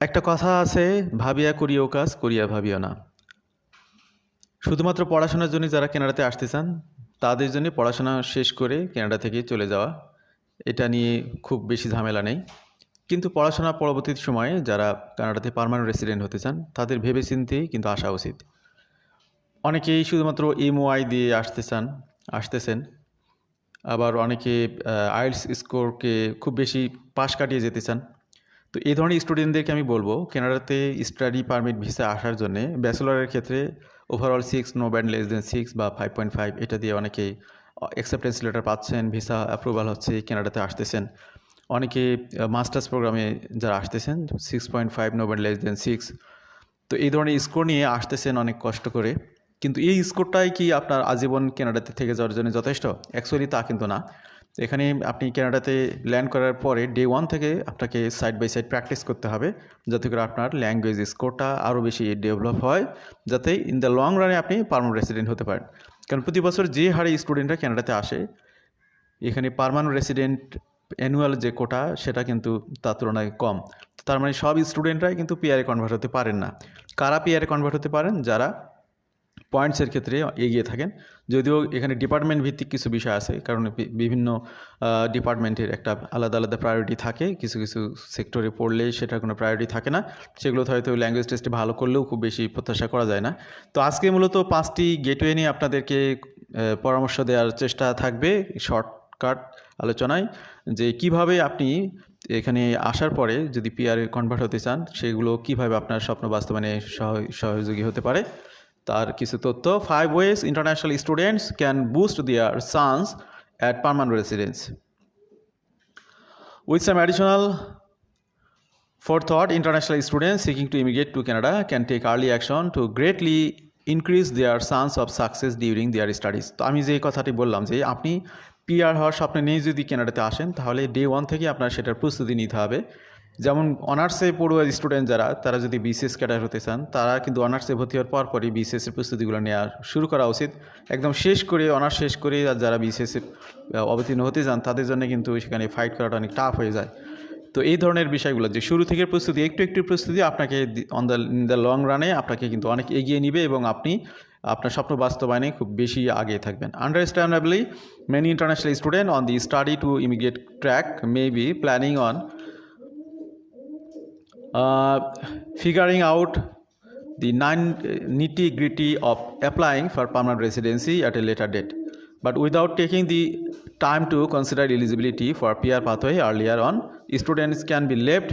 একটা কথা আছে, ভাবিয়া করিও কাজ, করিয়া ভাবিও না। শুধুমাত্র পড়াশোনার জন্য যারা কানাডাতে আসতে চান, তাদের জন্য পড়াশোনা শেষ করে কানাডা থেকে চলে যাওয়া, এটা নিয়ে খুব বেশি ঝামেলা নেই। কিন্তু পড়াশোনা পরবর্তী সময়ে যারা কানাডাতে পার্মানেন্ট রেসিডেন্ট হতে চান, তাদের ভেবেচিন্তেই কিন্তু আসা উচিত। অনেকেই শুধুমাত্র এমওআই দিয়ে আসতেছেন। আবার অনেকে আইএলটিএস স্কোরকে খুব বেশি পাশ কাটিয়ে যেতে চান। তো এই ধরনের স্টুডেন্টদেরকে আমি বলবো, কানাডাতে স্টাডি পারমিট ভিসা আসার জন্য ব্যাচেলরের ক্ষেত্রে overall 6, no band less than 6 বা 5.5 এটা দিয়ে অনেকেই অ্যাকসেপ্টেন্স লেটার পাচ্ছেন, ভিসা অ্যাপ্রুভাল হচ্ছে, কানাডাতে আসতেছেন। অনেকে মাস্টার্স প্রোগ্রামে যারা আসতেছেন 6.5, নো ব্যান্ড লেস দেন 6, তো এই ধরনের স্কোর নিয়ে আসতেছেন অনেক কষ্ট করে। কিন্তু এই স্কোরটাই কি আপনার আজীবন কানাডাতে থেকে যাওয়ার জন্য যথেষ্ট? অ্যাকচুয়ালি তা কিন্তু না। এখানে আপনি কানাডাতে ল্যান্ড করার পরে ডে 1 থেকে আপনাকে সাইড বাই সাইড প্র্যাকটিস করতে হবে, যাতে করে আপনার ল্যাঙ্গুয়েজ স্কোরটা আরও বেশি ডেভেলপ হয়, যাতে ইন দ্য লং রানে আপনি পার্মানেন্ট রেসিডেন্ট হতে পারেন। কারণ প্রতি বছর যে হারে স্টুডেন্টরা কানাডাতে আসে, এখানে পার্মানেন্ট রেসিডেন্ট অ্যানুয়াল যে কোটা সেটা কিন্তু তার তুলনায় কম। তার মানে সব স্টুডেন্টরাই কিন্তু পিআরে কনভার্ট হতে পারেন না। কারা পিআরে কনভার্ট হতে পারেন? যারা পয়েন্টসের ক্ষেত্রে এগিয়ে থাকেন। যদিও এখানে ডিপার্টমেন্ট ভিত্তিক কিছু বিষয় আছে, কারণ বিভিন্ন ডিপার্টমেন্টের একটা আলাদা আলাদা প্রায়োরিটি থাকে। কিছু কিছু সেক্টরে পড়লে সেটার কোনো প্রায়োরিটি থাকে না, সেগুলোতে হয়তো ল্যাঙ্গুয়েজ টেস্টে ভালো করলেও খুব বেশি প্রত্যাশা করা যায় না। তো আজকে মূলত 5টি গেটওয়ে নিয়ে আপনাদেরকে পরামর্শ দেওয়ার চেষ্টা থাকবে শর্টকাট আলোচনায়, যে কিভাবে আপনি এখানে আসার পরে যদি পিআরে কনভার্ট হতে চান, সেগুলো কিভাবে আপনার স্বপ্ন বাস্তবায়নে সহযোগী হতে পারে তার কিছু তথ্য। 5 ways international students can boost their chance at permanent residence. With some additional forethought, international students seeking to immigrate to Canada can take early action to greatly increase their chance of success during their studies. তো আমি যে কথাটি বললাম যে আপনি PR হওয়ার স্বপ্ন নিয়ে যদি কানাডাতে আসেন, তাহলে ডে 1 থেকে আপনার সেটার প্রস্তুতি নিতে হবে। যেমন অনার্সে পড়ুয়া স্টুডেন্ট যারা, তারা যদি বিসিএস ক্যাডার হতে চান, তারা কিন্তু অনার্সে ভর্তি হওয়ার পরপরই বিসিএসের প্রস্তুতিগুলো নেওয়া শুরু করা উচিত। একদম শেষ করে, অনার্স শেষ করে যারা বিসিএসে অবতীর্ণ হতে চান, তাদের জন্য কিন্তু সেখানে ফাইট করাটা অনেক টাফ হয়ে যায়। তো এই ধরনের বিষয়গুলো, যে শুরু থেকে প্রস্তুতি, একটু প্রস্তুতি আপনাকে ইন দ্য লং রানে আপনাকে কিন্তু অনেক এগিয়ে নিবে, এবং আপনি আপনার স্বপ্ন বাস্তবায়নে খুব বেশি আগে থাকবেন। Understandably, many international student on the study to immigrate track may be planning on figuring out the nitty-gritty of applying for permanent residency at a later date, but without taking the time to consider eligibility for PR pathway earlier on, students can be left